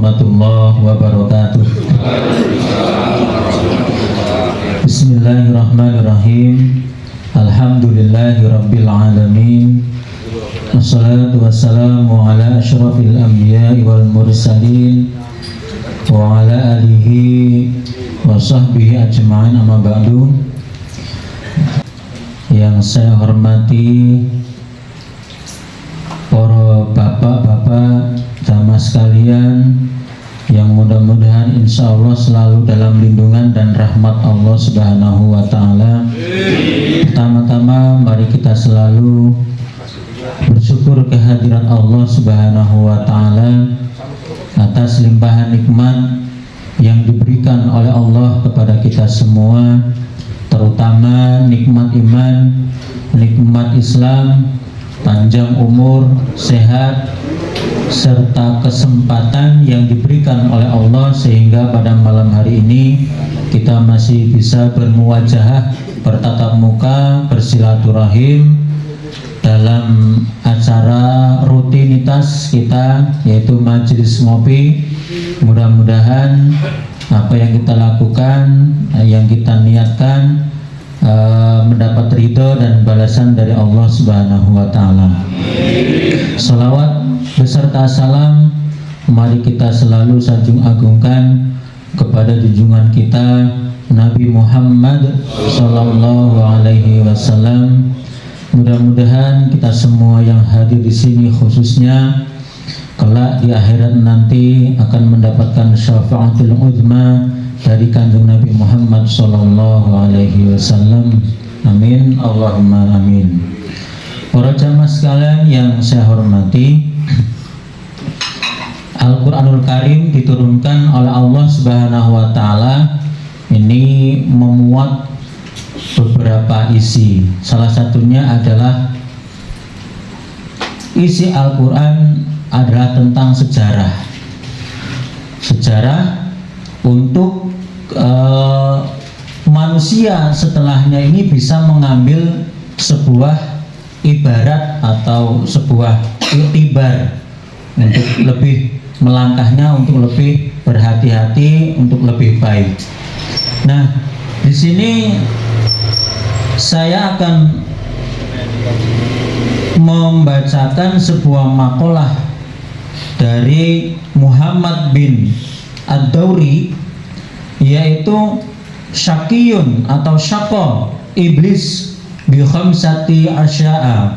warahmatullahi wabarakatuh. Bismillahirrahmanirrahim. Alhamdulillahirabbil alamin. Wassalatu wassalamu ala asyrafil anbiya'i wal mursalin wa ala alihi wa sahbihi ajma'in, amma ba'du. Yang saya hormati para bapak-bapak jamaah sekalian, yang mudah-mudahan insya Allah selalu dalam lindungan dan rahmat Allah Subhanahu wa Ta'ala. Pertama-tama mari kita selalu bersyukur kehadiran Allah Subhanahu wa Ta'ala atas limpahan nikmat yang diberikan oleh Allah kepada kita semua, terutama nikmat iman, nikmat Islam, panjang umur, sehat, serta kesempatan yang diberikan oleh Allah sehingga pada malam hari ini kita masih bisa bermuwajahah, bertatap muka, bersilaturahim dalam acara rutinitas kita, yaitu majelis ngopi. Mudah-mudahan apa yang kita lakukan, yang kita niatkan mendapat ridho dan balasan dari Allah Subhanahu wa Ta'ala. Salawat beserta salam mari kita selalu sanjung agungkan kepada junjungan kita Nabi Muhammad sallallahu alaihi wasallam. Mudah-mudahan kita semua yang hadir di sini, khususnya kelak di akhirat nanti, akan mendapatkan syafaatul uzma dari kanjeng Nabi Muhammad sallallahu alaihi wasallam. Amin, Allahumma amin. Para jamaah sekalian yang saya hormati, Al-Qur'anul Karim diturunkan oleh Allah Subhanahu wa Ta'ala ini memuat beberapa isi. Salah satunya adalah isi Al-Quran adalah tentang sejarah untuk manusia setelahnya ini bisa mengambil sebuah ibarat atau sebuah iktibar untuk lebih melangkahnya, untuk lebih berhati-hati, untuk lebih baik. Nah, di sini saya akan membacakan sebuah makalah dari Muhammad bin Ad-Dawri, yaitu syaqiyun atau syaqa iblis bi khamsati asya'a.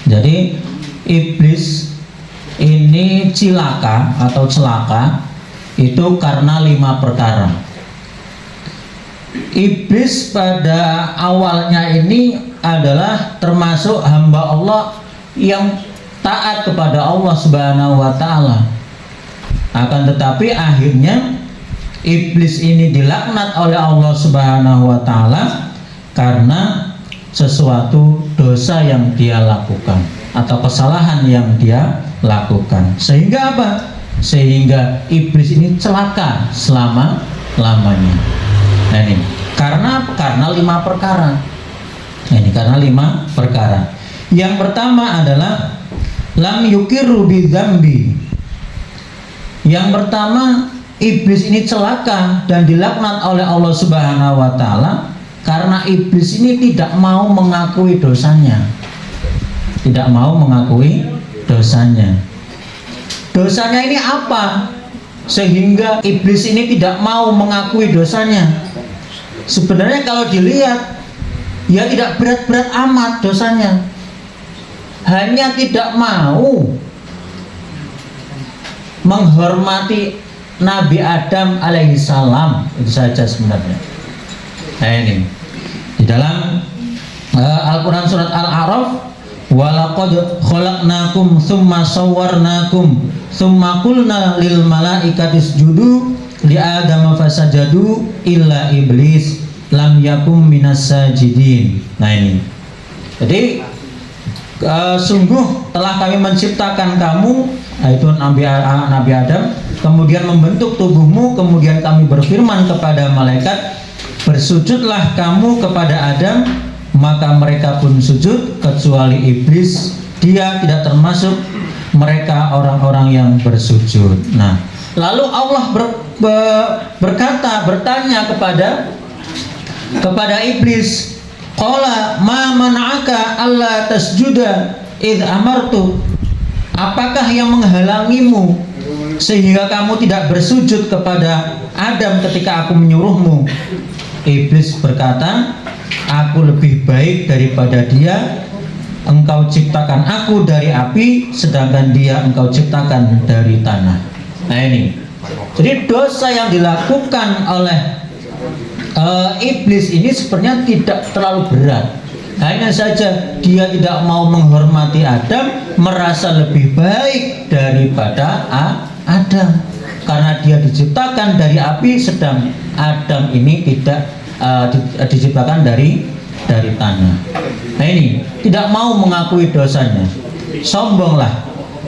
Jadi iblis ini celaka itu karena 5 perkara. Iblis pada awalnya ini adalah termasuk hamba Allah yang taat kepada Allah Subhanahu wa Ta'ala. Akan tetapi akhirnya iblis ini dilaknat oleh Allah Subhanahu wa Ta'ala karena sesuatu dosa yang dia lakukan atau kesalahan yang dia lakukan. Sehingga apa? Sehingga iblis ini celaka selama-lamanya. Nah, ini karena 5 perkara. Ini karena 5 perkara. Yang pertama adalah lam yukiru bidzambi. Yang pertama, iblis ini celaka dan dilaknat oleh Allah Subhanahu wa Ta'ala karena iblis ini tidak mau mengakui dosanya. Tidak mau mengakui dosanya. Dosanya ini apa? Sehingga iblis ini tidak mau mengakui dosanya. Sebenarnya kalau dilihat, ya tidak berat-berat amat dosanya. Hanya tidak mau menghormati Nabi Adam alaihissalam, itu saja sebenarnya. Nah, ini di dalam Al-Quran surat Al-A'raf, walaqad khalaqnakum tsumma sawwarnakum tsumma qulna lil malaikati isjudu li Adam fasajadu illa iblis lam yakum minas sajidin. Nah, ini jadi sungguh telah kami menciptakan kamu, yaitu Nabi Adam, kemudian membentuk tubuhmu, kemudian kami berfirman kepada malaikat, bersujudlah kamu kepada Adam, maka mereka pun sujud kecuali iblis, dia tidak termasuk mereka orang-orang yang bersujud. Nah, Lalu Allah bertanya kepada iblis, qala ma mana'aka alla tasjuda id amartu. Apakah yang menghalangimu sehingga kamu tidak bersujud kepada Adam ketika aku menyuruhmu? Iblis berkata, aku lebih baik daripada dia. Engkau ciptakan aku dari api, sedangkan dia engkau ciptakan dari tanah. Nah ini, jadi dosa yang dilakukan oleh iblis ini sebenarnya tidak terlalu berat. Hanya saja dia tidak mau menghormati Adam, merasa lebih baik daripada Adam, karena dia diciptakan dari api, sedang Adam ini tidak diciptakan dari tanah. Nah ini, tidak mau mengakui dosanya, sombonglah.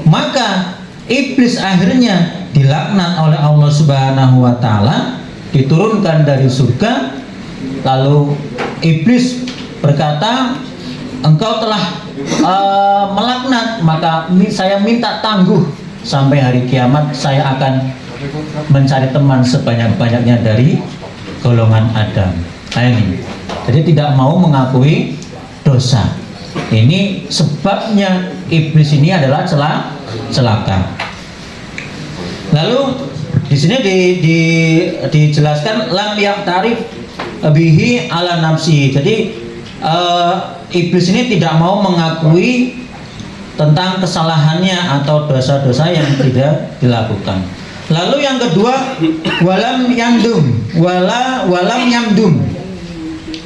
Maka iblis akhirnya dilaknat oleh Allah Subhanahu wa taala, diturunkan dari surga. Lalu iblis berkata, engkau telah melaknat, maka saya minta tangguh sampai hari kiamat. Saya akan mencari teman sebanyak-banyaknya dari golongan Adam. Nah ini, jadi tidak mau mengakui dosa. Ini sebabnya iblis ini adalah celaka. Lalu di sini dijelaskan lam yaqtarif bihi ala nafsi. Jadi iblis ini tidak mau mengakui tentang kesalahannya atau dosa-dosa yang tidak dilakukan. Lalu yang kedua, walam yamdum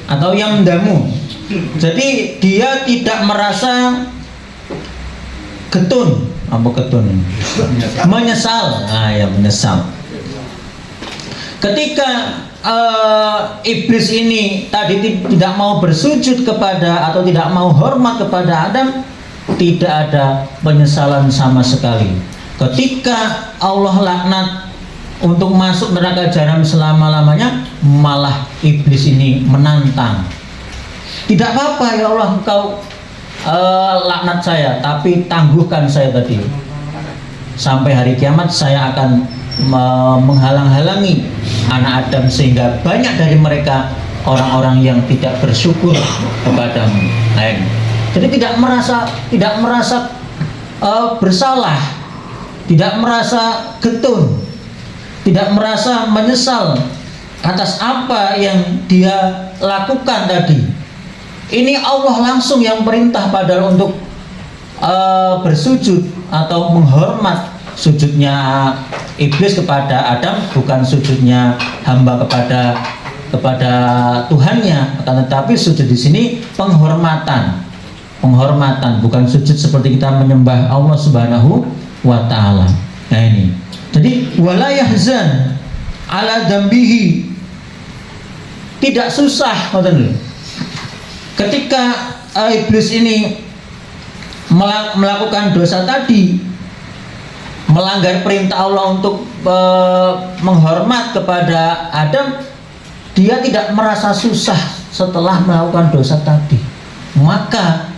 atau yamdamu. Jadi dia tidak merasa getun. Apa getun? Menyesal. Nah ya, menyesal. Ketika iblis ini tadi tidak mau bersujud kepada atau tidak mau hormat kepada Adam, tidak ada penyesalan sama sekali. Ketika Allah laknat untuk masuk neraka jahanam selama-lamanya, malah iblis ini menantang. Tidak apa-apa ya Allah, engkau laknat saya, tapi tangguhkan saya tadi. Sampai hari kiamat saya akan menghalang-halangi anak Adam, sehingga banyak dari mereka orang-orang yang tidak bersyukur kepadamu. Nah, jadi tidak merasa bersalah, tidak merasa getun, tidak merasa menyesal atas apa yang dia lakukan tadi. Ini Allah langsung yang perintah padahal untuk bersujud atau menghormat. Sujudnya iblis kepada Adam bukan sujudnya hamba kepada Tuhannya, akan tetapi sujud di sini penghormatan, bukan sujud seperti kita menyembah Allah Subhanahu wa taala. Nah ini. Jadi wala yahzan ala dzambihi. Tidak susah, ketika iblis ini melakukan dosa tadi, melanggar perintah Allah untuk menghormat kepada Adam, dia tidak merasa susah setelah melakukan dosa tadi. Maka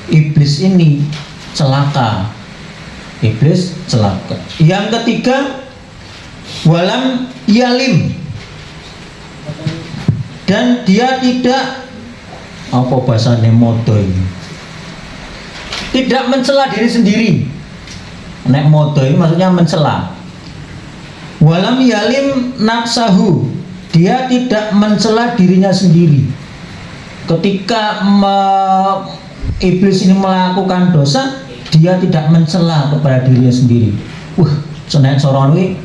iblis ini celaka. Iblis celaka. Yang ketiga, walam yalim. Dan dia tidak, apa bahasanya modo ini, tidak mencela diri sendiri. Nek modo ini maksudnya mencela. Walam yalim nafsahu, dia tidak mencela dirinya sendiri. Ketika iblis ini melakukan dosa, dia tidak mencela kepada dirinya sendiri. Senek sorangan ini,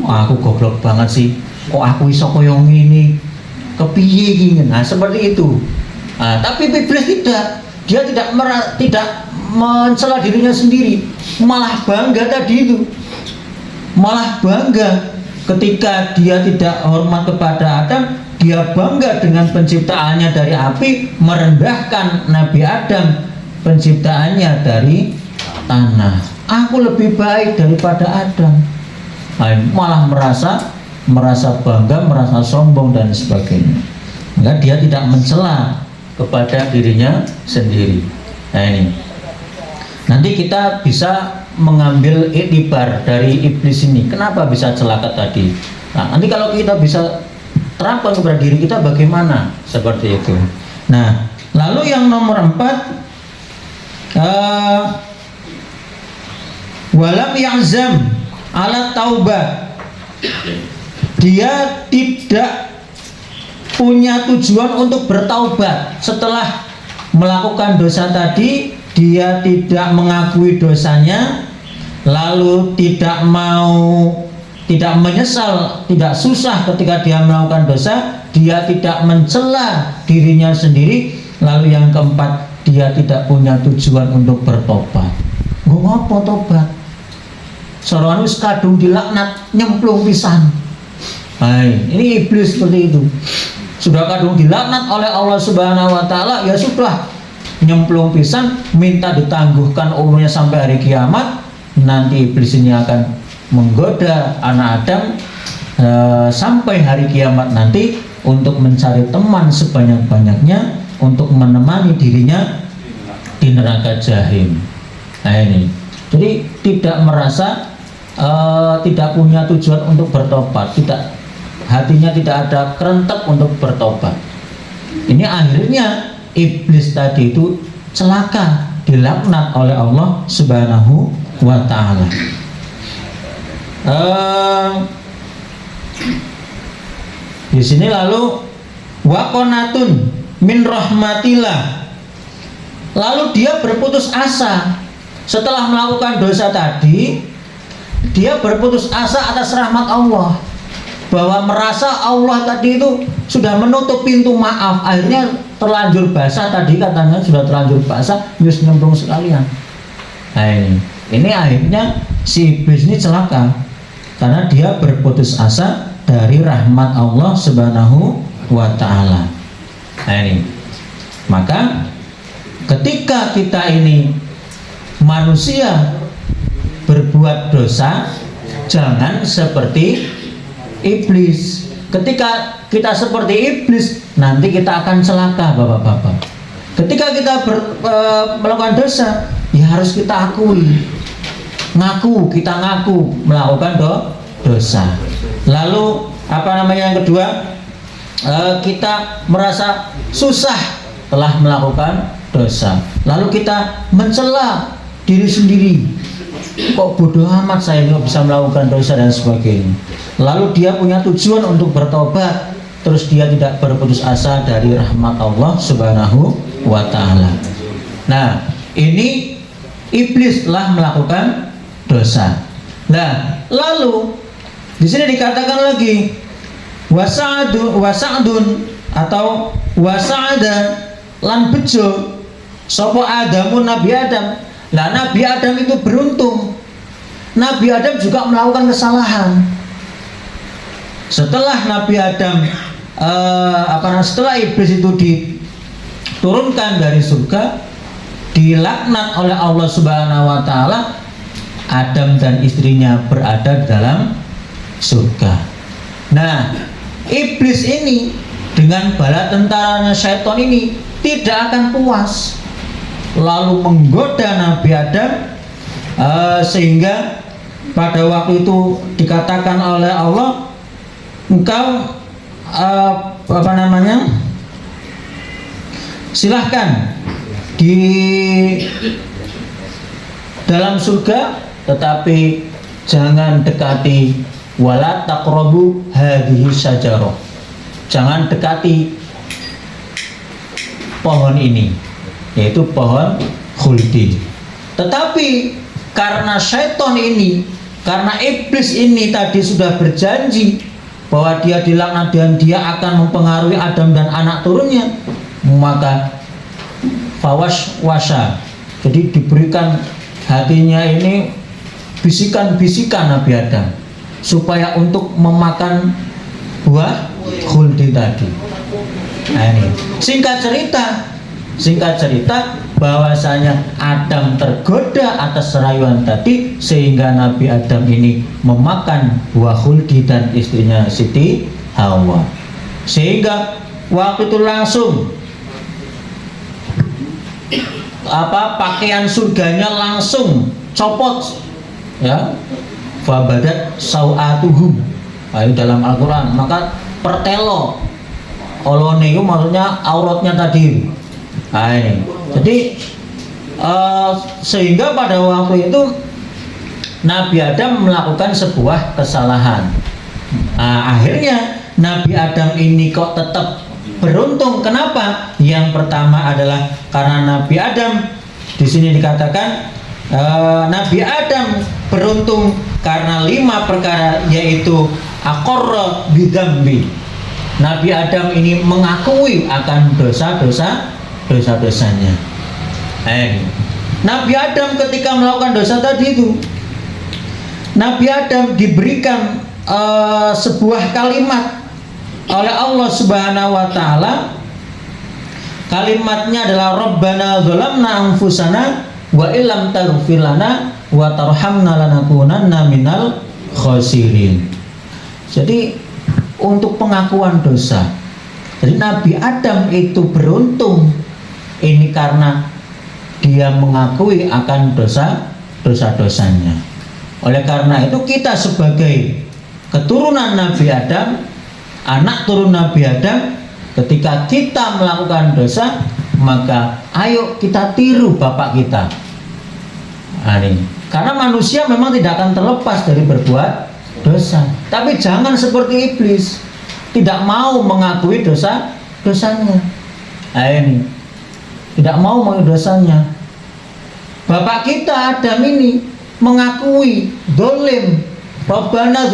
aku goblok banget sih. Kok aku iso koyo ngene? Kepiye gini? Nah, seperti itu. Nah, tapi iblis tidak. Dia tidak mencela dirinya sendiri, malah bangga tadi itu. Malah bangga ketika dia tidak hormat kepada Adam, dia bangga dengan penciptaannya dari api, merendahkan Nabi Adam, penciptaannya dari tanah. Aku lebih baik daripada Adam. Malah merasa bangga, merasa sombong dan sebagainya. Maka dia tidak mencela kepada dirinya sendiri. Nah ini, nanti kita bisa mengambil iktibar dari iblis ini. Kenapa bisa celaka tadi? Nah, nanti kalau kita bisa terapkan kepada diri kita bagaimana seperti itu. Nah, lalu yang nomor 4, walam ya'zam ala taubah. Dia tidak punya tujuan untuk bertaubat setelah melakukan dosa tadi. Dia tidak mengakui dosanya, lalu tidak menyesal, tidak susah ketika dia melakukan dosa. Dia tidak mencela dirinya sendiri. Lalu yang keempat, dia tidak punya tujuan untuk bertobat. Ngopo tobat? Soalnya wis kadung dilaknat nyemplung pisan. Hai, ini iblis seperti itu. Sudah kadung dilaknat oleh Allah Subhanahu wa taala, ya sudah nyemplung pisan, minta ditangguhkan umurnya sampai hari kiamat. Nanti iblis ini akan menggoda anak Adam sampai hari kiamat nanti untuk mencari teman sebanyak-banyaknya untuk menemani dirinya di neraka jahim. Nah ini, jadi tidak merasa tidak punya tujuan untuk bertobat, hatinya tidak ada kerentek untuk bertobat. Ini akhirnya iblis tadi itu celaka, dilaknat oleh Allah Subhanahu wa taala. Di sini lalu waqonatun min rahmatillah. Lalu dia berputus asa setelah melakukan dosa tadi. Dia berputus asa atas rahmat Allah, bahwa merasa Allah tadi itu sudah menutup pintu maaf. Akhirnya terlanjur basah tadi, katanya sudah terlanjur basah, yus nyemplung sekalian. Nah ini akhirnya si iblis ini celaka karena dia berputus asa dari rahmat Allah Subhanahu wa taala. Nah ini, maka ketika kita ini manusia berbuat dosa, jangan seperti iblis. Ketika kita seperti iblis, nanti kita akan celaka, bapak-bapak. Ketika kita melakukan dosa, ya harus kita akui, kita ngaku melakukan dosa. Lalu yang kedua, kita merasa susah telah melakukan dosa. Lalu kita mencela diri sendiri, kok bodoh amat saya nggak bisa melakukan dosa dan sebagainya. Lalu dia punya tujuan untuk bertobat, terus dia tidak berputus asa dari rahmat Allah Subhanahu wa taala. Nah, ini iblis telah melakukan dosa. Nah, lalu di sini dikatakan lagi wasa'dun atau wasa'ada lan bejo sapa Adamun, Nabi Adam. Nah, Nabi Adam itu beruntung. Nabi Adam juga melakukan kesalahan. Setelah Nabi Adam setelah iblis itu diturunkan dari surga, dilaknat oleh Allah Subhanahu wa taala, Adam dan istrinya berada dalam surga. Nah, iblis ini dengan bala tentaranya syaitan ini tidak akan puas, lalu menggoda Nabi Adam sehingga pada waktu itu dikatakan oleh Allah, engkau silahkan di dalam surga, tetapi jangan dekati wala taqrabu hadhihi syajarah, jangan dekati pohon ini, yaitu pohon khuldi. Tetapi karena syaitan ini, karena iblis ini tadi sudah berjanji bahwa dia dilaknat dan dia akan mempengaruhi Adam dan anak turunnya, maka fawaswasa, jadi diberikan hatinya ini bisikan-bisikan Nabi Adam supaya untuk memakan buah khuldi tadi. Nah ini singkat cerita bahwasanya Adam tergoda atas rayuan tadi sehingga Nabi Adam ini memakan buah khuldi dan istrinya Siti Hawa, sehingga waktu itu langsung pakaian surganya langsung copot, ya, fabadat sau'atuhum. Itu dalam Al-Quran. Maka pertelo, olone itu maksudnya auratnya tadi. Nah, ini. Jadi sehingga pada waktu itu Nabi Adam melakukan sebuah kesalahan. Nah, akhirnya Nabi Adam ini kok tetap beruntung. Kenapa? Yang pertama adalah karena Nabi Adam di sini dikatakan Nabi Adam beruntung karena 5 perkara, yaitu aqarra bidzambi. Nabi Adam ini mengakui akan dosa-dosanya. Nabi Adam ketika melakukan dosa tadi itu, Nabi Adam diberikan sebuah kalimat oleh Allah Subhanahu wa taala. Kalimatnya adalah Rabbana dzalamna anfusana wa illam taghfir lana wa tarhamna lanakunanna minal khasirin. Jadi untuk pengakuan dosa. Jadi Nabi Adam itu beruntung ini karena dia mengakui akan dosa-dosanya. Oleh karena itu kita sebagai keturunan Nabi Adam, anak turun Nabi Adam, ketika kita melakukan dosa, maka ayo kita tiru bapak kita. Ini. Karena manusia memang tidak akan terlepas dari berbuat dosa. Tapi jangan seperti iblis, tidak mau mengakui dosanya. Ini. Tidak mau mengakui dosanya. Bapak kita Adam ini mengakui dolim. Rabbana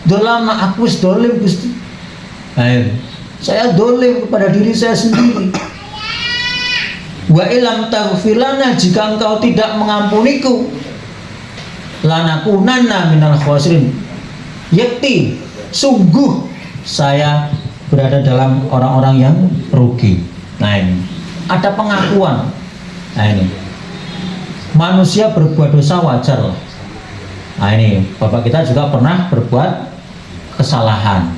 dolamna, aku dolim Gusti. Saya dolim kepada diri saya sendiri. Wa ilam taghfir lana, jika engkau tidak mengampuniku, lanakunanna minal khasirin. Yakti, sungguh saya berada dalam orang-orang yang rugi. Nah, ini ada pengakuan. Nah, ini manusia berbuat dosa wajar lah. Nah, ini bapak kita juga pernah berbuat kesalahan.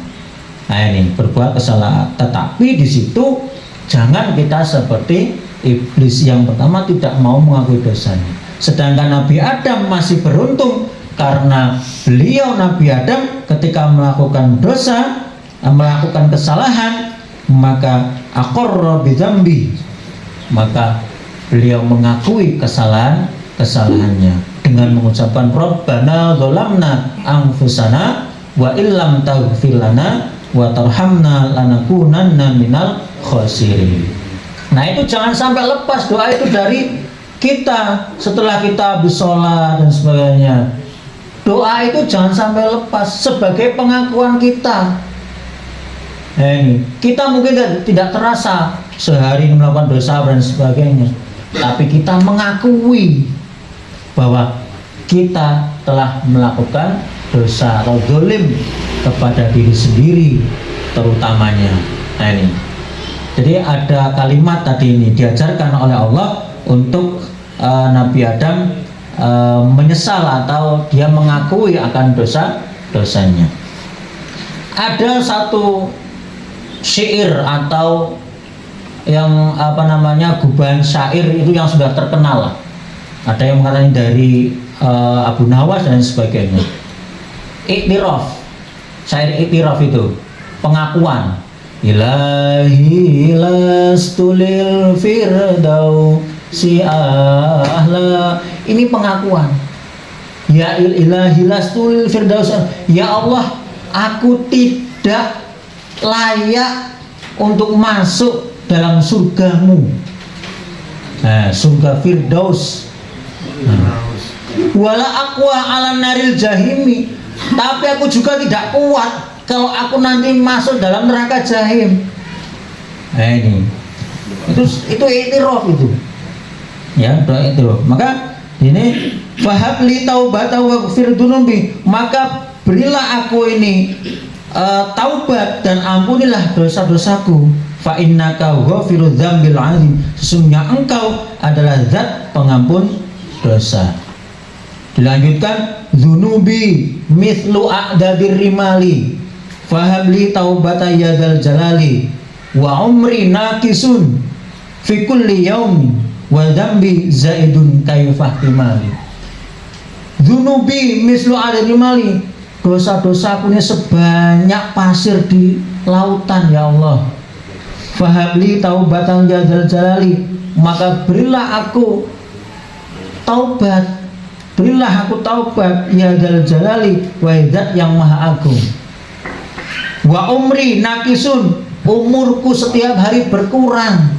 Nah, ini berbuat kesalahan, tetapi di situ jangan kita seperti iblis yang pertama tidak mau mengakui dosanya. Sedangkan Nabi Adam masih beruntung karena beliau Nabi Adam ketika melakukan dosa, melakukan kesalahan, maka aqarra bidzambi, maka beliau mengakui kesalahannya dengan mengucapkan Rabbana dzalamna anfusana wa illam taghfir lana wa tarhamna lanakunanna minal khasirin. Nah, itu jangan sampai lepas doa itu dari kita setelah kita habis sholat dan sebagainya. Doa itu jangan sampai lepas sebagai pengakuan kita. Nah, ini kita mungkin tidak terasa sehari melakukan dosa dan sebagainya, tapi kita mengakui bahwa kita telah melakukan dosa atau zalim kepada diri sendiri terutamanya. Nah, ini. Jadi ada kalimat tadi ini diajarkan oleh Allah untuk Nabi Adam menyesal atau dia mengakui akan dosanya. Ada satu syair atau yang gubahan syair itu yang sudah terkenal. Ada yang mengatakan dari Abu Nawas dan sebagainya. Iktiraf, syair iktiraf itu pengakuan. Ilahi lastulil firdausi ahla. Ini pengakuan. Ya ilahi lastulil firdausi. Ya Allah, aku tidak layak untuk masuk dalam surgamu. Nah, surga Firdaus. Wala aqwa ala naril jahimi. Tapi aku juga tidak kuat kalau aku nanti masuk dalam neraka jahim. Nah, ini itu iktiraf itu. Ya, doa iktiraf. Maka ini fahabli taubata waghfir dunubi, maka berilah aku ini taubat dan ampunilah dosa-dosaku. Fa innaka ghafirudz dzambil azim, sesungguhnya engkau adalah zat pengampun dosa. Dilanjutkan, dzunubi mithlu a'dadir rimali fahabli taubata yadal jalali wa umri naqisun fi kulli yaum wa dzambi zaidun kayfa ihtimali. Dzunubi mislu adadil mali, dosa-dosaku ini sebanyak pasir di lautan ya Allah. Fahabli taubatan ya dzal jalali, maka berilah aku taubat, berilah aku taubat ya dzal jalali, wahai Zat yang maha agung. Wa umri nakisun, umurku setiap hari berkurang.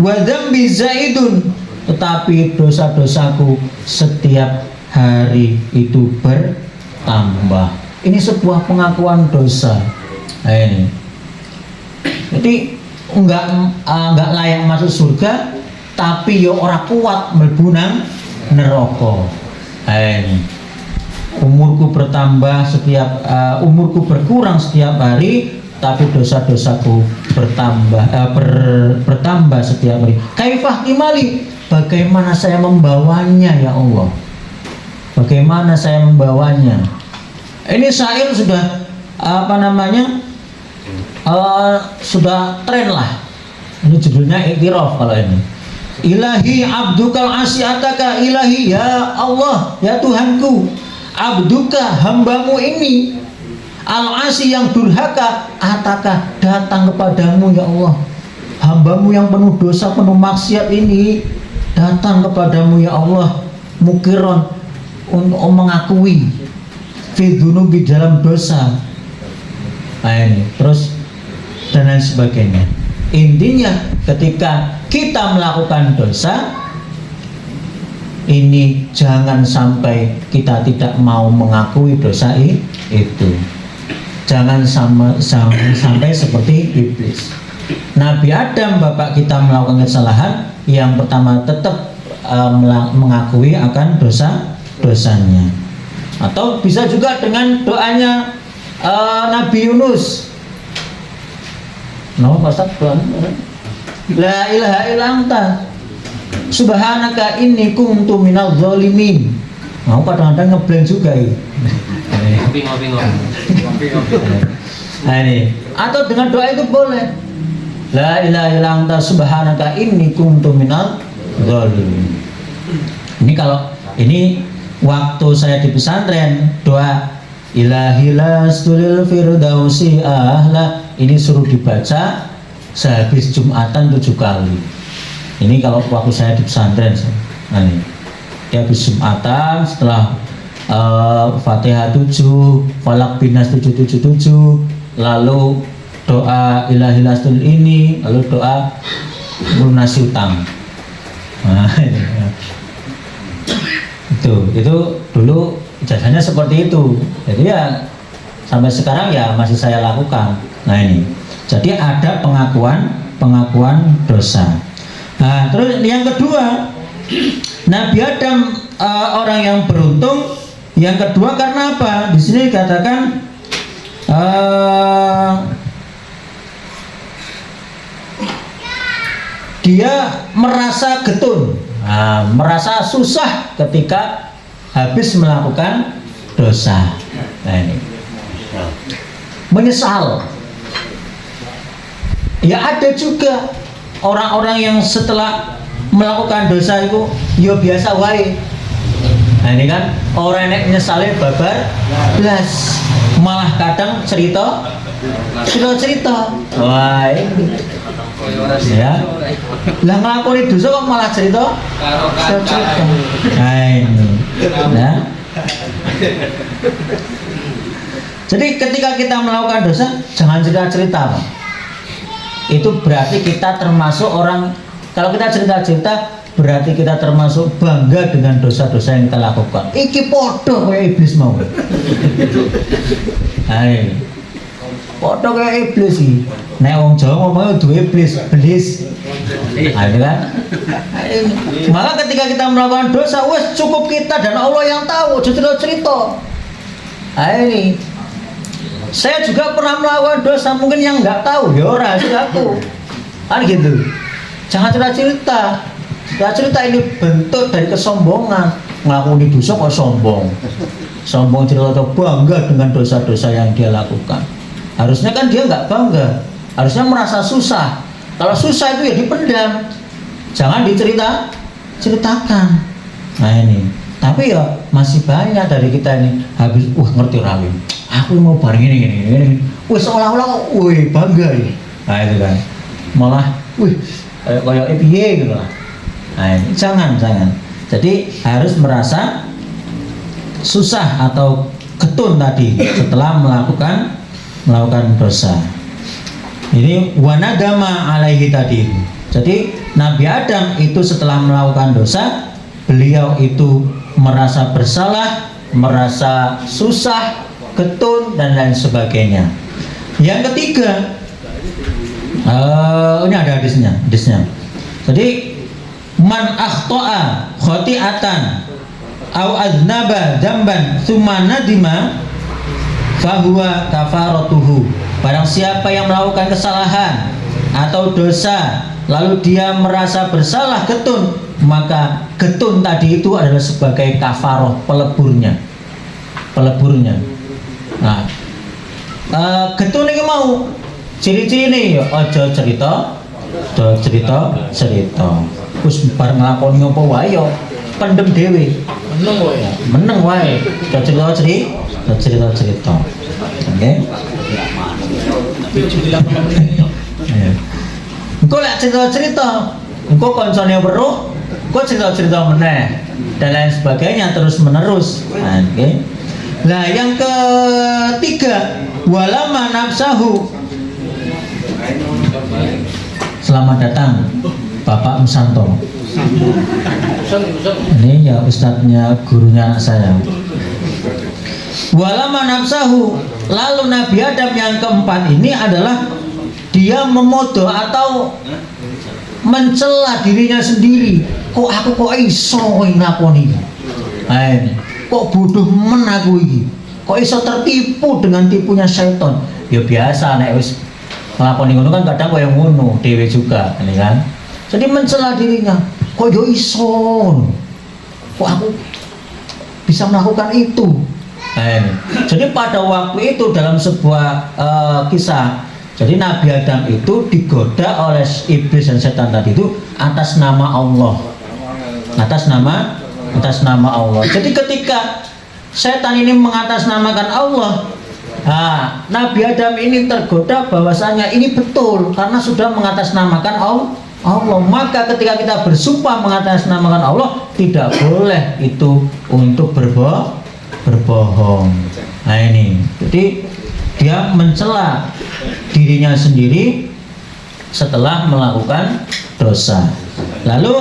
Wa dzambi zaidun, tetapi dosa-dosaku setiap hari itu bertambah. Ini sebuah pengakuan dosa. Nah ini, jadi enggak layak masuk surga, tapi yo ora kuat mlebu nang neraka. Nah ini, umurku bertambah setiap umurku berkurang setiap hari, tapi dosa-dosaku bertambah setiap hari. Kaifah imali, bagaimana saya membawanya ya Allah? Bagaimana saya membawanya? Ini syair sudah sudah tren lah. Ini judulnya Iktiraf kalau ini. Ilahi abdukal asyataka, ilahi ya Allah, ya Tuhanku, abduka hambamu ini, al-asi yang durhaka, ataka datang kepadamu ya Allah. Hambamu yang penuh dosa, penuh maksiat ini datang kepadamu ya Allah, mukiron, untuk mengakui fi dzunubi dalam dosa. Nah ini, terus dan lain sebagainya. Intinya ketika kita melakukan dosa ini, jangan sampai kita tidak mau mengakui dosa itu. Jangan sampai seperti iblis. Nabi Adam, bapak kita, melakukan kesalahan. Yang pertama tetap mengakui akan dosanya. Atau bisa juga dengan doanya Nabi Yunus. La ilaha illa anta subhanaka inni kuntu minadz zalimin. Mau kadang-kadang ngeblank juga ini. Ngopi. Nah ini, atau dengan doa itu boleh. La ilaha illa anta subhanaka inni kuntu minadz zalimin. Ini kalau ini waktu saya di pesantren, doa ilahi lastul firdausi ahla, ini suruh dibaca sehabis Jumatan 7 kali. Ini kalau waktu saya di pesantren. Nah ini, habis Jumatan setelah Fatihah 7, Falak Binas 777, lalu doa ilahi lastul ini, lalu doa lunasi utang. Nah, itu dulu ijazahnya seperti itu. Jadi ya sampai sekarang ya masih saya lakukan. Nah ini, jadi ada pengakuan dosa. Nah terus yang kedua, Nabi Adam orang yang beruntung. Yang kedua karena apa? Di sini dikatakan dia merasa getun, merasa susah ketika habis melakukan dosa. Nah ini, menyesal. Ya ada juga orang-orang yang setelah melakukan dosa itu ya biasa wae. Nah ini kan orang yang nyesalnya babar belas, malah kadang cerita. Wah ini ya, lah ngelakoni dosa kok malah cerita. Nah ini, nah. Jadi ketika kita melakukan dosa jangan cerita-cerita, Pak. Itu berarti kita termasuk orang, kalau kita cerita-cerita berarti kita termasuk bangga dengan dosa-dosa yang kita lakukan. Iki podo kayak iblis mau. Hai. Podo kayak iblis sih. Nek wong Jawa ngomongnya duwe iblis, belis. Ada kan? Maka ketika kita melakukan dosa, wes cukup kita dan Allah yang tahu, cerita-cerita. Ini saya juga pernah melakukan dosa, mungkin yang nggak tahu ya rahasia aku. Kan gitu. Jangan cerita-cerita. Cerita ini bentuk dari kesombongan. Ngelakoni dosa kok sombong. Sombong cerita atau bangga dengan dosa-dosa yang dia lakukan. Harusnya kan dia nggak bangga. Harusnya merasa susah. Kalau susah itu ya dipendam, jangan ceritakan. Nah ini, tapi ya masih banyak dari kita ini habis ngerti rawi, aku mau bareng ini, seolah-olah bangga ya. Nah itu kan, malah kayak piye gitu lah. Nah ini jangan. Jadi harus merasa susah atau ketun tadi setelah melakukan dosa. Ini wanadama alaihi tadi. Jadi Nabi Adam itu setelah melakukan dosa, beliau itu merasa bersalah, merasa susah, ketun dan lain sebagainya. Yang ketiga, ini ada hadisnya. Jadi man akhta'a khati'atan au aznaba dzamban tsumma nadima fahuwa kafaratuhu. Barang siapa yang melakukan kesalahan atau dosa lalu dia merasa bersalah, ketun, maka ketun tadi itu adalah sebagai kafaroh, peleburnya. Nah, ketun ini mau ciri-ciri nih, ojo cerita. Terus bareng nglakoni apa wae yo pendem dhewe. Meneng wae. Cerita. Oke. Engko lek cerita, engko koncone weruh, engko cerita meneh dan lain sebagainya terus menerus. Oke. Nah, yang ketiga, walama nafsahu. Selamat datang Bapak Musanto. Ini ya ustadznya, gurunya anak saya. Walama nafsahu. Lalu Nabi Adam yang keempat ini adalah dia memodoh atau mencela dirinya sendiri. Kok iso ngakoni? Kok bodoh men aku iki. Kok iso tertipu dengan tipunya syaitan? Ya biasa nek wis nglakoni ngono kan kadang koyo ngono dhewe juga, ini kan. Jadi mencela dirinya, kok yo iso. Kok aku bisa melakukan itu? Jadi pada waktu itu dalam sebuah kisah, jadi Nabi Adam itu digoda oleh iblis dan setan tadi itu atas nama Allah. Atas nama Allah. Jadi ketika setan ini mengatasnamakan Allah, Nabi Adam ini tergoda bahwasanya ini betul karena sudah mengatasnamakan Allah. Maka ketika kita bersumpah mengatasnamakan Allah, tidak boleh itu untuk berbohong. Nah ini, jadi dia mencela dirinya sendiri setelah melakukan dosa. Lalu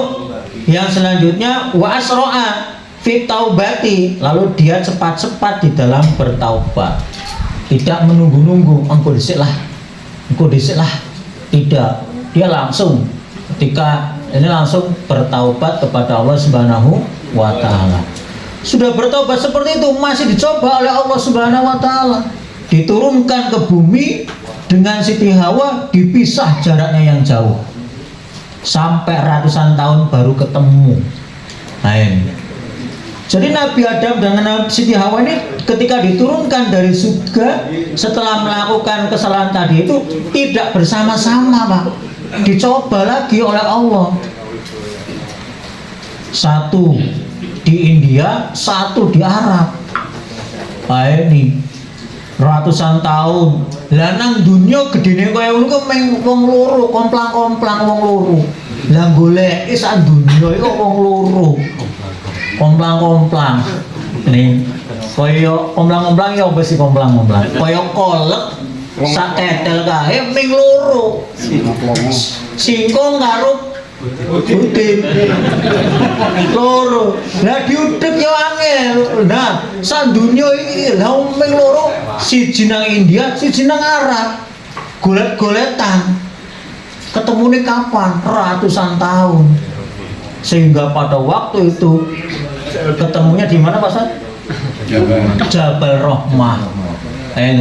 yang selanjutnya wa asro'a fit taubati, lalu dia cepat-cepat di dalam bertaubat. Tidak menunggu-nunggu, engko dhisik lah. Tidak, dia langsung ketika ini langsung bertaubat kepada Allah Subhanahu wa taala. Sudah bertaubat seperti itu masih dicoba oleh Allah Subhanahu wa taala. Diturunkan ke bumi dengan Siti Hawa, dipisah jaraknya yang jauh. Sampai ratusan tahun baru ketemu. Nah ini. Jadi Nabi Adam dengan Siti Hawa ini ketika diturunkan dari surga setelah melakukan kesalahan tadi itu tidak bersama-sama, Pak. Dicoba lagi oleh Allah. Satu di India, satu di Arab. Nah ini ratusan tahun. Lah nang dunya gedene kaya ngono kok meng wong loro, komplang-komplang wong loro. Lah golek sak dunya iku wong loro. Komplang-komplang. Ini koyo komplang-komplang ya apa sih komplang-komplang? Koyo kolek sak tetel kae ming loro. Singkong karo udin loro. Lah diudek yo angel. Nah, sak dunya iki lha ming loro, siji nang India, siji nang Arab. Golet-goletan. Ketemune kapan? Ratusan tahun. Sehingga pada waktu itu ketemunya di mana Pak Ustaz? Jabal Rahmah.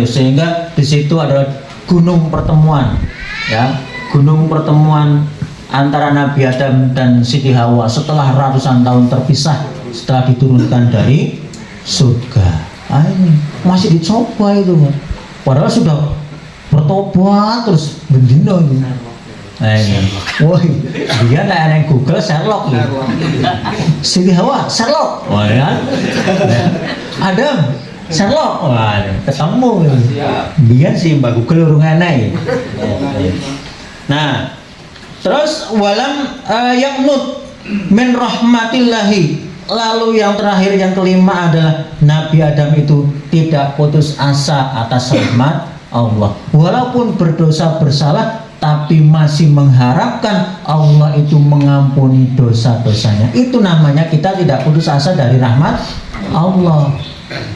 Sehingga di situ adalah gunung pertemuan, ya, gunung pertemuan antara Nabi Adam dan Siti Hawa setelah ratusan tahun terpisah setelah diturunkan dari surga. Ini masih dicoba itu, padahal sudah bertobat terus bendino ini. Nah ini, woi, dia nanya Google Sherlock ya. Siti Hawa Sherlock, wah ya. Adam Sherlock, wah ketemu. Dia sih Mbak Google urung enak. Nah, terus walam yaknut min rahmatillahi. Lalu yang terakhir yang kelima adalah Nabi Adam itu tidak putus asa atas rahmat Allah. Walaupun berdosa bersalah, tapi masih mengharapkan Allah itu mengampuni dosa-dosanya. Itu namanya kita tidak putus asa dari rahmat Allah.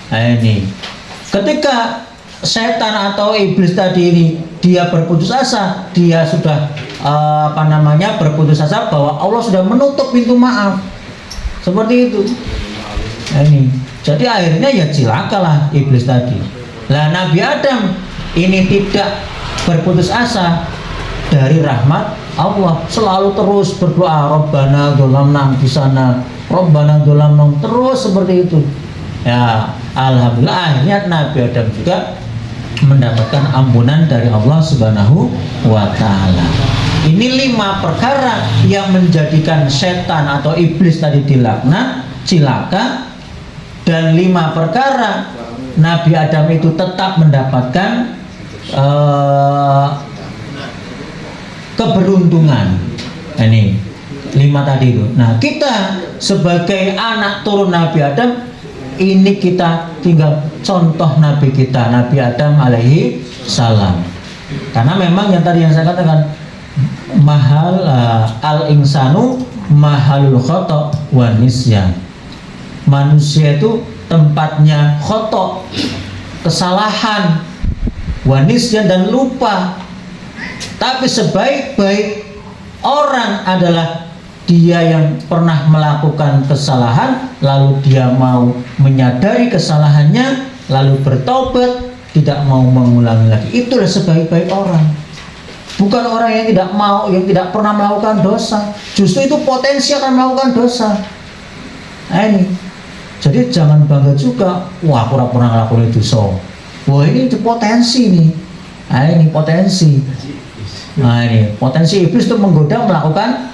Nah ini, ketika setan atau iblis tadi ini dia berputus asa, dia sudah berputus asa bahwa Allah sudah menutup pintu maaf, seperti itu. Nah ini, jadi akhirnya ya cilakalah iblis tadi. Lah Nabi Adam ini tidak berputus asa dari rahmat Allah, selalu terus berdoa, Rabbana dzolamna anfusana, Rabbana dzolamna, terus seperti itu. Ya, alhamdulillah akhirnya Nabi Adam juga mendapatkan ampunan dari Allah Subhanahu wa taala. Ini 5 perkara yang menjadikan setan atau iblis tadi dilaknat, cilaka, dan 5 perkara Nabi Adam itu tetap mendapatkan keberuntungan. Ini 5 tadi itu. Nah, kita sebagai anak turun Nabi Adam, ini kita tinggal contoh Nabi kita, Nabi Adam alaihi salam. Karena memang yang tadi yang saya katakan, mahal al insanu mahalul khata wa nisyan. Manusia itu tempatnya khata, kesalahan, wa nisyan, dan lupa. Tapi sebaik-baik orang adalah dia yang pernah melakukan kesalahan, lalu dia mau menyadari kesalahannya, lalu bertobat, tidak mau mengulangi lagi. Itulah sebaik-baik orang. Bukan orang yang tidak mau, yang tidak pernah melakukan dosa. Justru itu potensi akan melakukan dosa. Nah ini, jadi jangan bangga juga, wah pura-pura ngelakuin dosa. Wah ini potensi nih. Nah ini potensi. Nah ini potensi iblis itu menggoda melakukan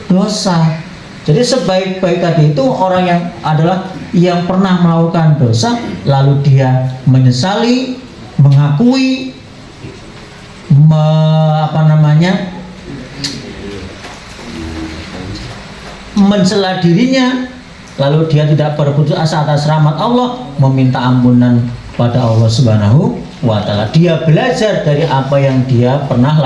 dosa. Jadi sebaik-baik tadi itu orang yang adalah yang pernah melakukan dosa, lalu dia menyesali, mengakui, mencela dirinya, lalu dia tidak berputus asa atas rahmat Allah, meminta ampunan pada Allah Subhanahu wa taala. Dia belajar dari apa yang dia pernah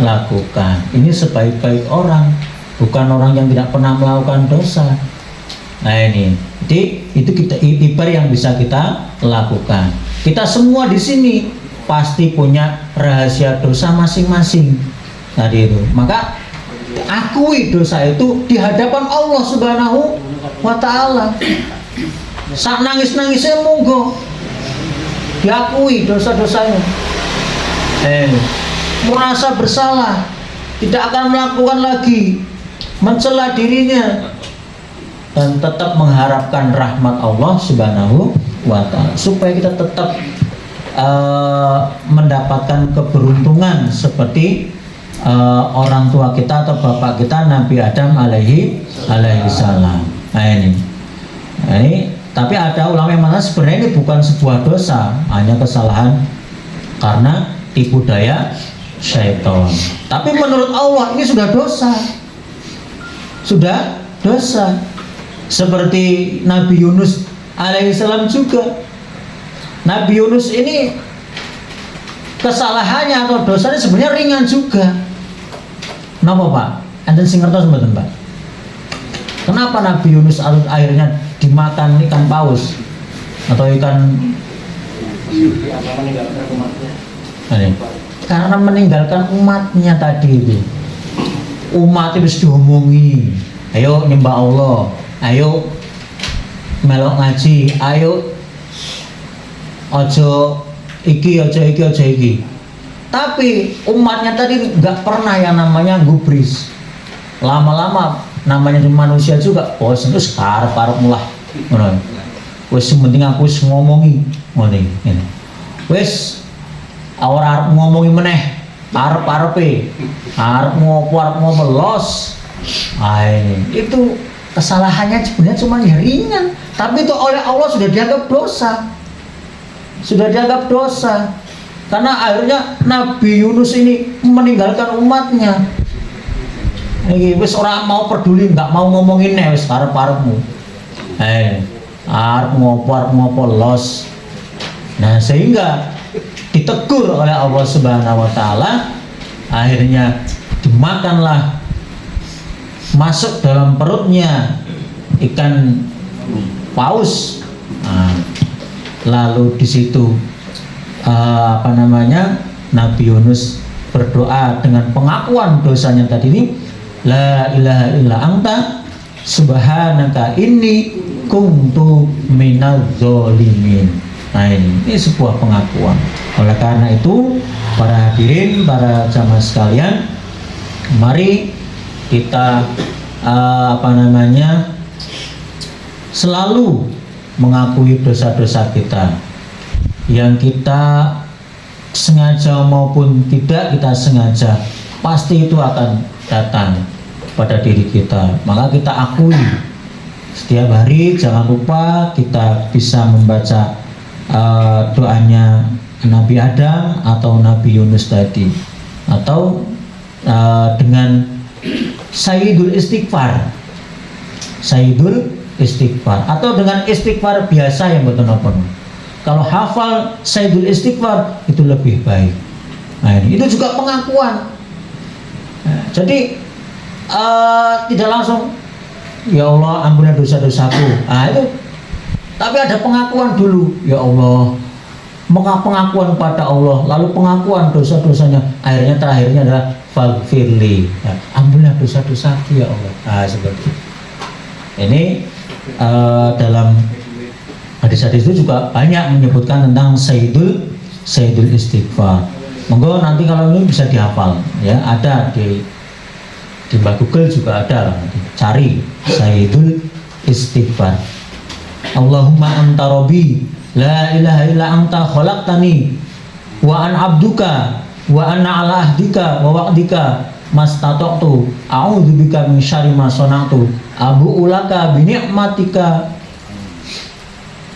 lakukan. Ini sebaik-baik orang, bukan orang yang tidak pernah melakukan dosa. Nah ini, jadi itu kita ibar yang bisa kita lakukan. Kita semua di sini pasti punya rahasia dosa masing-masing. Tadi itu, maka akui dosa itu di hadapan Allah Subhanahu wa taala. Sak nangis-nangisnya monggo diakui dosa-dosanya. Merasa bersalah, tidak akan melakukan lagi, mencela dirinya, dan tetap mengharapkan rahmat Allah Subhanahu wa taala, supaya kita tetap mendapatkan keberuntungan seperti orang tua kita atau bapak kita Nabi Adam alaihi salam. Nah ini, tapi ada ulama yang mengatakan sebenarnya ini bukan sebuah dosa, hanya kesalahan karena tipu daya syaitan. Tapi menurut Allah ini sudah dosa. Seperti Nabi Yunus alaihissalam juga. Nabi Yunus ini kesalahannya atau dosanya sebenarnya ringan juga. Kenapa Pak? Enten sing ngertos mboten Pak? Kenapa Nabi Yunus akhirnya dimakan ikan paus atau ikan? Karena meninggalkan umatnya tadi itu. Umat itu diomongi, ayo nyembah Allah, ayo melok ngaji, ayo ojo iki. Tapi umatnya tadi nggak pernah yang namanya gubris. Lama-lama namanya manusia juga bosan, terus karep mulah ngono. Wis penting aku wis ngomongi ngene. Wis ora arep ngomongi meneh. arep ngopo los. Ini itu kesalahannya sebenarnya cuma ya ringan, tapi itu oleh Allah sudah dianggap dosa. Karena akhirnya Nabi Yunus ini meninggalkan umatnya. Ini wis orang mau peduli, nggak mau ngomongin wis arep-arepmu. Arep ngopo los. Nah, sehingga ditegur oleh Allah Subhanahu wa taala, akhirnya dimakanlah, masuk dalam perutnya ikan paus. Nah, lalu di situ Nabi Yunus berdoa dengan pengakuan dosanya tadi ini, la ilaha illa anta subhanaka inni kuntu minadz zalimin. Nah, ini sebuah pengakuan. Oleh karena itu, para hadirin, para jamaah sekalian, mari kita selalu mengakui dosa-dosa kita yang kita sengaja maupun tidak kita sengaja, pasti itu akan datang pada diri kita. Maka kita akui setiap hari. Jangan lupa kita bisa membaca doanya Nabi Adam atau Nabi Yunus tadi, atau dengan Sayyidul Istighfar, atau dengan istighfar biasa yang betul-betul. Kalau hafal Sayyidul Istighfar itu lebih baik. Nah, itu juga pengakuan. Jadi tidak langsung ya Allah ampuni dosa-dosaku. Nah, itu tapi ada pengakuan dulu, ya Allah, pengakuan kepada Allah, lalu pengakuan dosa-dosanya, akhirnya terakhirnya adalah faghfirli, ampunilah dosa-dosaku ya Allah. Nah, seperti ini. Dalam hadis-hadis itu juga banyak menyebutkan tentang Sayyidul Istighfar. Monggo nanti kalau ini bisa dihafal, ya, ada di Mbak Google juga ada, cari Sayyidul Istighfar. Allahumma anta rabbi la ilaha illa anta khalaqtani wa an abduka wa ana ala ahdika wa wa'dika mastata'tu a'udzubika min syarri ma sana'tu abu'u laka bi ni'matika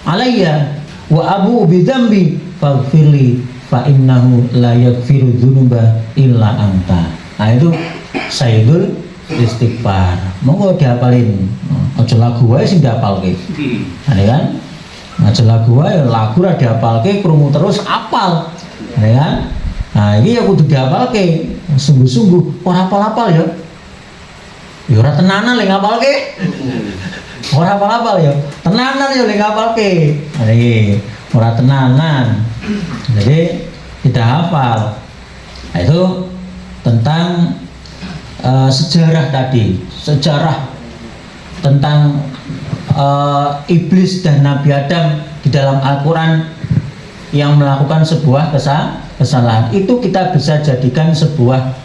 alayya wa abu'u bi dzambi faghfirli fa innahu la yaghfiru dzunuba illa anta. Nah, itu Sayyidul Istighfar. Monggo dihafalin. Aja lagu wae sing dihafalke. Ane kan? Aja lagu wae, lagu ra dihafalke krungu terus apal. Ane kan? Nah, ini ya kudu dihafalke. Sungguh-sungguh ora apal-apal ya. Ya ora tenanan lek ngapalke. Ora apal-apal ya. Tenanan ya lek ngapalke. Nah, iki ora tenanan. Jadi tidak hafal. Nah, itu tentang sejarah tadi, sejarah tentang iblis dan Nabi Adam di dalam Al-Quran yang melakukan sebuah kesalahan. Itu kita bisa jadikan sebuah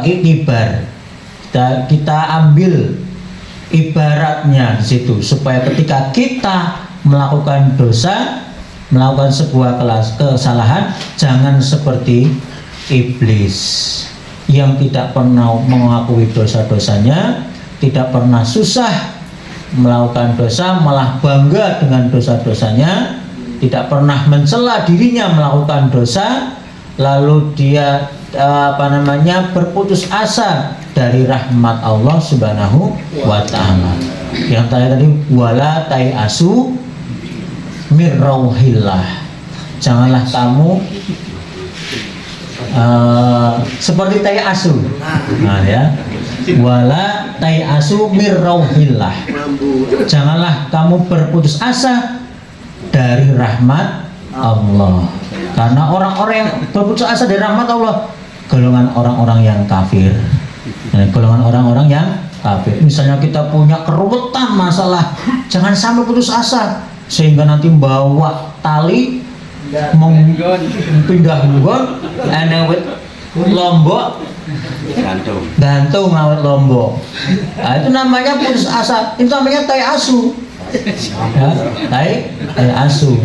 iktibar. Kita ambil ibaratnya di situ, supaya ketika kita melakukan dosa, melakukan sebuah kesalahan, jangan seperti iblis yang tidak pernah mengakui dosa-dosanya, tidak pernah susah melakukan dosa, malah bangga dengan dosa-dosanya, tidak pernah mencela dirinya melakukan dosa, lalu dia berputus asa dari rahmat Allah Subhanahu wa ta'ala. Yang tadi wala tai'asu mir rauhillah. Janganlah kamu seperti tai asu. Nah, ya. Wala tai asu mir rauhillah. Janganlah kamu berputus asa dari rahmat Allah. Karena orang-orang yang berputus asa dari rahmat Allah, golongan orang-orang yang kafir. Golongan orang-orang yang kafir. Misalnya kita punya keruwetan masalah, jangan sampai putus asa sehingga nanti bawa tali pindah nggon enewit lombok gantung ngawet lombok. Nah, itu namanya putus asa, itu namanya tai asu. Ya, tai asu.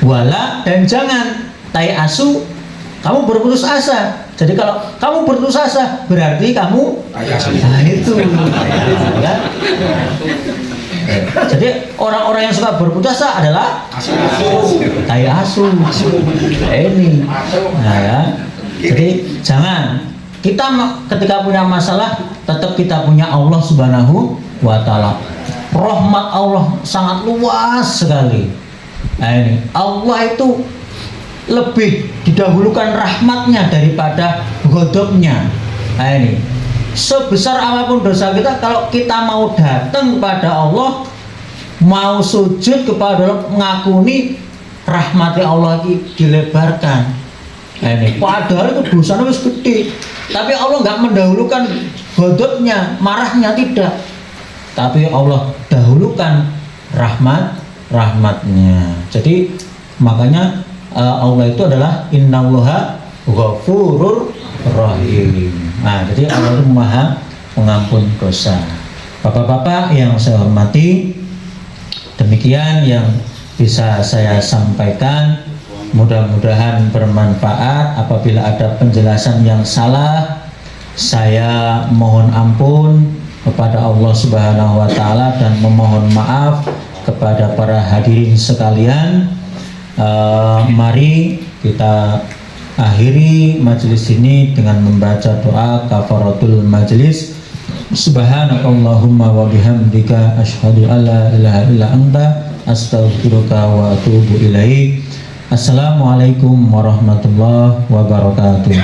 Wala, dan jangan tai asu kamu berputus asa. Jadi kalau kamu berputus asa berarti kamu itu ya. Jadi orang-orang yang suka berputus asa adalah tai asu ini. Nah ya. Jadi jangan kita ketika punya masalah tetap kita punya Allah Subhanahu wa taala. Rahmat Allah sangat luas sekali. Nah ini Allah itu lebih didahulukan rahmatnya daripada ghadabnya. Nah ini sebesar apapun dosa kita, kalau kita mau datang kepada Allah, mau sujud kepada Allah, mengakuni rahmatnya Allah dilebarkan. Nah ini padahal itu dosanya wis gede, tapi Allah nggak mendahulukan ghadabnya, marahnya tidak, tapi Allah dahulukan rahmatnya. Jadi makanya Allah itu adalah innallaha ghafurur rahim. Nah, jadi Allah itu Maha Pengampun dosa. Bapak-bapak yang saya hormati, demikian yang bisa saya sampaikan. Mudah-mudahan bermanfaat. Apabila ada penjelasan yang salah, saya mohon ampun kepada Allah Subhanahu wa taala dan memohon maaf kepada para hadirin sekalian. Mari kita akhiri majelis ini dengan membaca doa kafaratul majelis. Subhanakallahumma wa bihamdika asyhadu an la ilaha illa anta astaghfiruka wa atubu ilaik. Assalamualaikum warahmatullahi wabarakatuh.